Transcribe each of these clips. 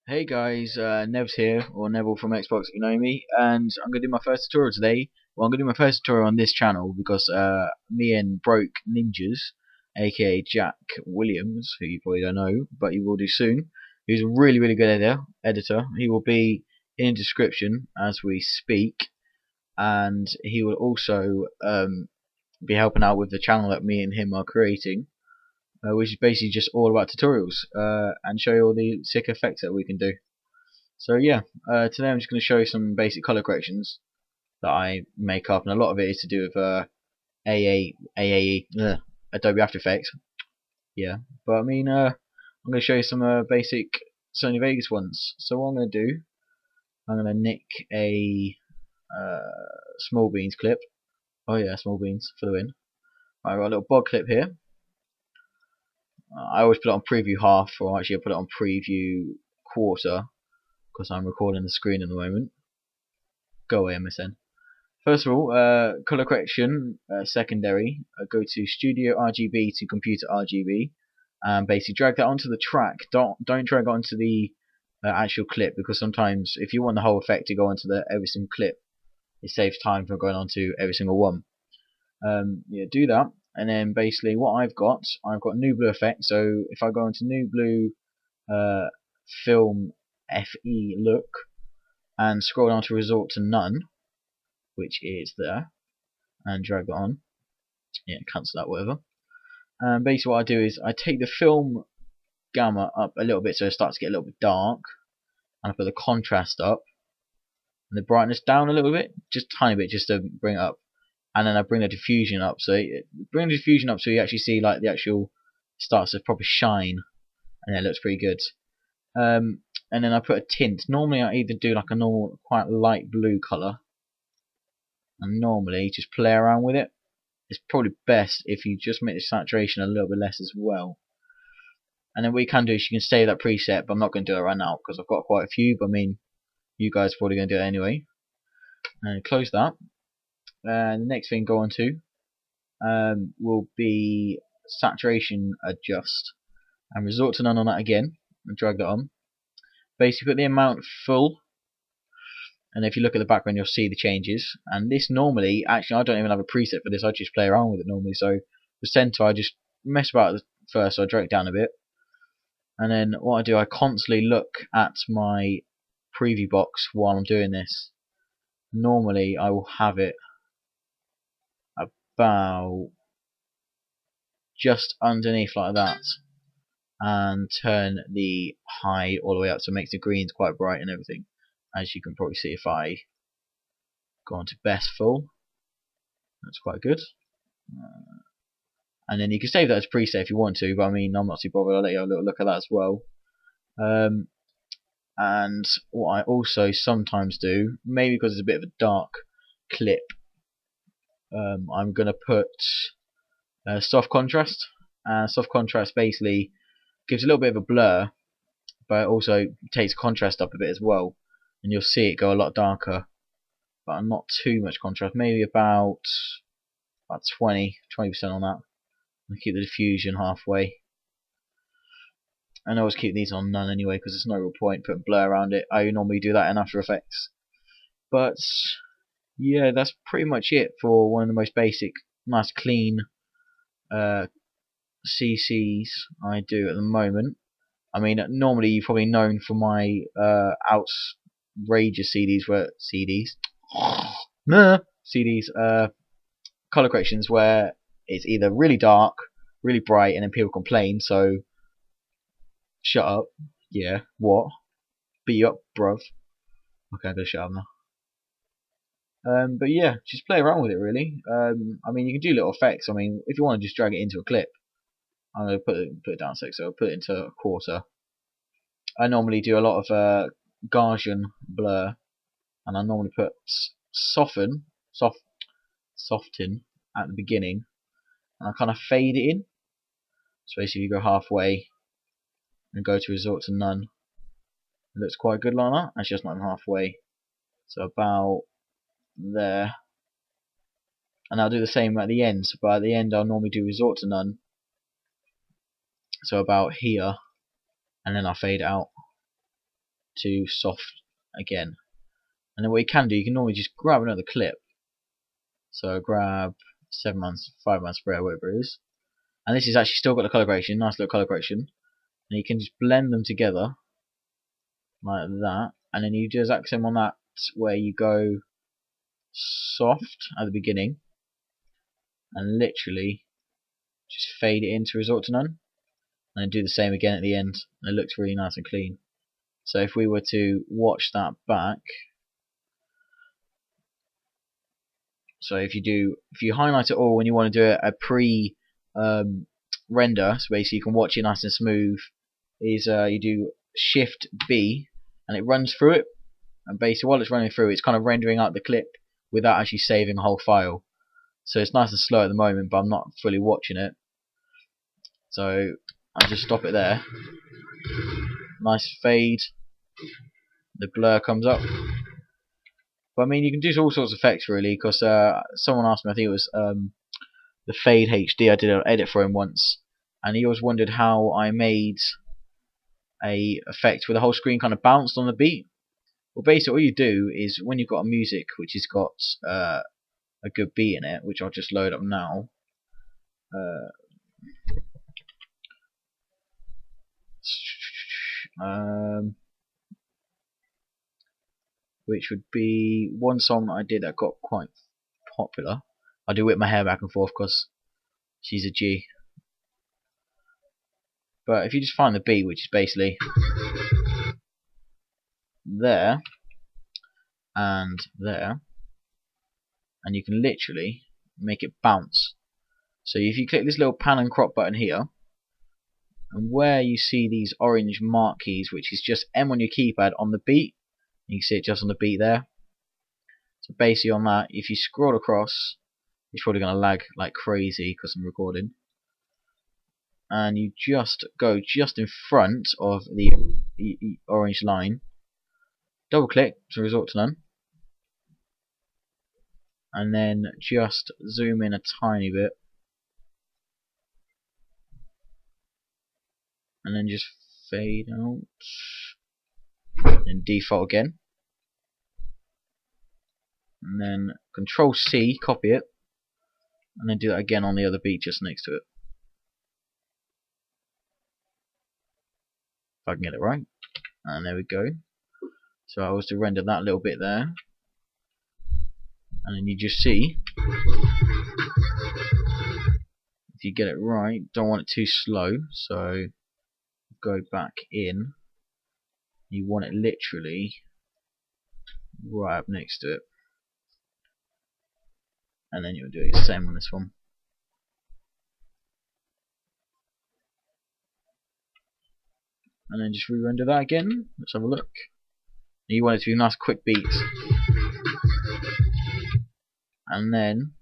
Hey guys, Nevzz here, or Neville from Xbox if you know me, and I'm going to do my first tutorial today. Well, I'm going to do my first tutorial on this channel because me and Broke Ninjas, aka Jack Williams, who you probably don't know, but you will do soon, who's a really good editor. He will be in the description as we speak, and he will also be helping out with the channel that me and him are creating. Which is basically just all about tutorials and show you all the sick effects that we can do. So yeah, today I'm just going to show you some basic color corrections that I make up, and a lot of it is to do with Adobe After Effects. Yeah, but I mean, I'm going to show you some basic Sony Vegas ones. So what I'm going to do, I'm going to nick a small beans clip. Oh yeah, small beans for the win. I've got a little bod clip here. I always put it on preview half, or actually I put it on preview quarter, because I'm recording the screen at the moment. Go away, MSN. First of all, color correction, secondary. Go to Studio RGB to Computer RGB, and basically drag that onto the track. Don't drag it onto the actual clip, because sometimes if you want the whole effect to go onto every single clip, it saves time from going onto every single one. Yeah, do that, and then basically what I've got new blue effect. So if I go into new blue, film FE look, and scroll down to resort to none, which is there, and drag it on. Yeah, cancel that, whatever. And basically what I do is I take the film gamma up a little bit so it starts to get a little bit dark, and I put the contrast up and the brightness down a little bit, just a tiny bit, just to bring it up. And then I bring the diffusion up, so you actually see like the actual starts to proper shine, and it looks pretty good. And then I put a tint. Normally I either do like a normal quite light blue colour, and normally just play around with it. It's probably best if you just make the saturation a little bit less as well. And then what you can do is you can save that preset, but I'm not going to do it right now because I've got quite a few, but I mean, you guys are probably going to do it anyway. And close that. And the next thing go on to will be saturation adjust. And resort to none on that again, and drag that on. Basically put the amount full, and if you look at the background you'll see the changes. And this normally, actually I don't even have a preset for this, I just play around with it normally. So the center I just mess about at first, so I drag it down a bit. And then what I do, I constantly look at my preview box while I'm doing this. Normally I will have it about just underneath like that, and turn the high all the way up so it makes the greens quite bright and everything. As you can probably see if I go on to best full, that's quite good. And then you can save that as preset if you want to, but I mean I'm not too bothered. I'll let you have a little look at that as well. And what I also sometimes do, maybe because it's a bit of a dark clip, I'm going to put soft contrast. Soft contrast basically gives a little bit of a blur, but it also takes contrast up a bit as well, and you'll see it go a lot darker, but not too much contrast, maybe about 20% on that. I'll keep the diffusion halfway. And I always keep these on none anyway because there's no real point putting blur around it. I normally do that in After Effects. But yeah, that's pretty much it for one of the most basic, nice clean CCs I do at the moment. I mean, normally you're probably known for my outrageous color corrections where it's either really dark, really bright, and then people complain. So shut up. Yeah, what? Beat you up, bruv. Okay, I'm gonna shut up now. But yeah, just play around with it really. I mean, you can do little effects. I mean, if you want to just drag it into a clip, I'm gonna put it down 6, so I'll put it into a quarter. I normally do a lot of Gaussian blur, and I normally put soften at the beginning, and I kind of fade it in. So basically, you go halfway and go to resort to none. It looks quite good like that. Actually, that's not even halfway. So about there. And I'll do the same at the end. So by the end, I'll normally do resort to none. So about here, and then I'll fade it out. to soft again. And then what you can do, you can normally just grab another clip. So grab 7 months, 5 months spray, whatever it is. And this is actually still got the colour correction, nice little colour correction. And you can just blend them together like that. And then you do the exact same on that, where you go soft at the beginning and literally just fade it into resort to none. And then do the same again at the end. And it looks really nice and clean. So if we were to watch that back, so if you highlight it all when you want to do a pre render, so basically you can watch it nice and smooth, is you do Shift B and it runs through it, and basically while it's running through it's kind of rendering out the clip without actually saving the whole file. So it's nice and slow at the moment, but I'm not fully watching it, so I'll just stop it there. Nice fade, the blur comes up. But I mean, you can do all sorts of effects really, because someone asked me, I think it was the Fade HD, I did an edit for him once, and he always wondered how I made a effect where the whole screen kind of bounced on the beat. Well, basically all you do is when you've got a music which has got a good beat in it, which I'll just load up now, which would be one song that I did that got quite popular. I do whip my hair back and forth because she's a G. But if you just find the beat, which is basically there and there, and you can literally make it bounce. So if you click this little pan and crop button here, and where you see these orange marquees, which is just M on your keypad on the beat, you can see it just on the beat there. So basically on that, if you scroll across, it's probably going to lag like crazy because I'm recording, and you just go just in front of the orange line, double click to resort to none, and then just zoom in a tiny bit, and then just fade out, and default again, and then Control C, copy it, and then do that again on the other beat just next to it. If I can get it right, and there we go. So I was to render that little bit there, and then you just see, if you get it right, don't want it too slow, so go back in, you want it literally right up next to it, and then you'll do the same on this one. And then just re-render that again. Let's have a look. You want it to be nice quick beats. And then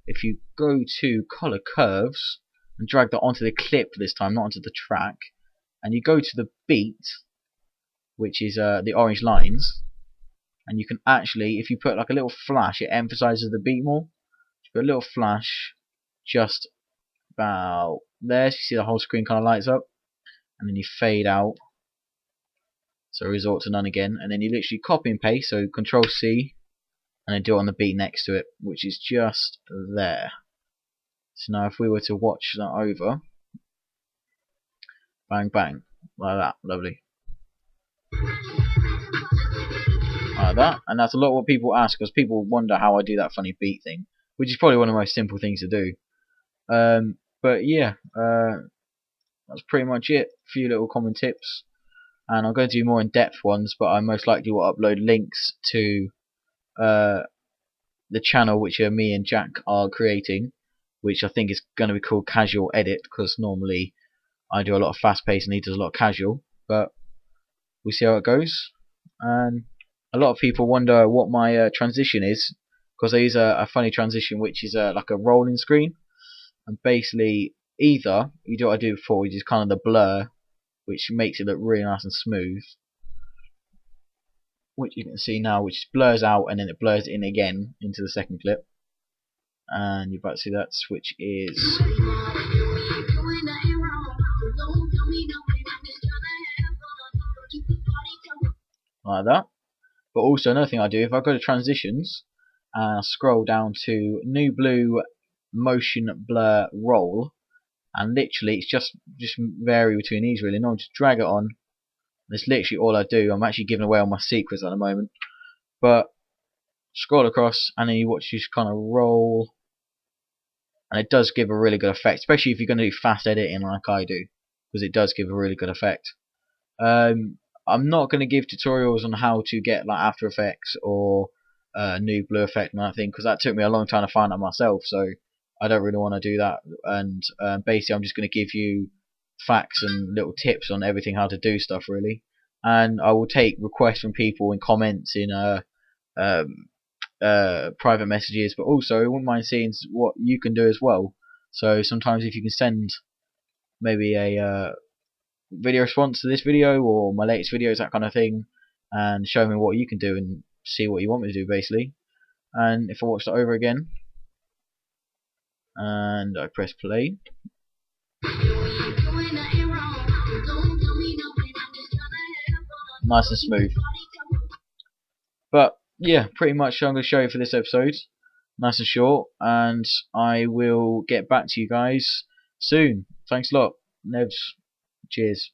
if you go to color curves and drag that onto the clip this time, not onto the track, and you go to the beat, which is the orange lines, and you can actually, if you put like a little flash, it emphasizes the beat more. You put a little flash just about there, so you see the whole screen kind of lights up, and then you fade out, so resort to none again, and then you literally copy and paste, so Control C, and then do it on the beat next to it, which is just there. So now if we were to watch that over, bang bang, like that, lovely. Like that, and that's a lot of what people ask, because people wonder how I do that funny beat thing, which is probably one of the most simple things to do. But yeah, that's pretty much it. A few little common tips, and I'm going to do more in-depth ones, but I most likely will upload links to the channel which me and Jack are creating, which I think is going to be called Casual Edit, because normally I do a lot of fast paced and he does a lot of casual, but we'll see how it goes. And a lot of people wonder what my transition is, because I use a funny transition which is like a rolling screen, and basically either you do what I do before, which is kind of the blur, which makes it look really nice and smooth, which you can see now, which blurs out and then it blurs in again into the second clip, and you're about to see that, which is like that. But also another thing I do, if I go to transitions and scroll down to new blue motion blur roll, and literally it's just vary between these really. No, just drag it on. That's literally all I do. I'm actually giving away all my secrets at the moment. But scroll across and then you watch this kind of roll, and it does give a really good effect, especially if you're going to do fast editing like I do, because it does give a really good effect. I'm not going to give tutorials on how to get like After Effects or new blue effect and that thing, because that took me a long time to find out myself, so I don't really want to do that. And basically I'm just going to give you facts and little tips on everything, how to do stuff really. And I will take requests from people in comments in private messages, but also I wouldn't mind seeing what you can do as well. So sometimes if you can send maybe a video response to this video or my latest videos, that kind of thing, and show me what you can do and see what you want me to do basically. And if I watch that over again and I press play, nice and smooth. But yeah, pretty much I'm going to show you for this episode. Nice and short, and I will get back to you guys soon. Thanks a lot. Nevzz. Cheers.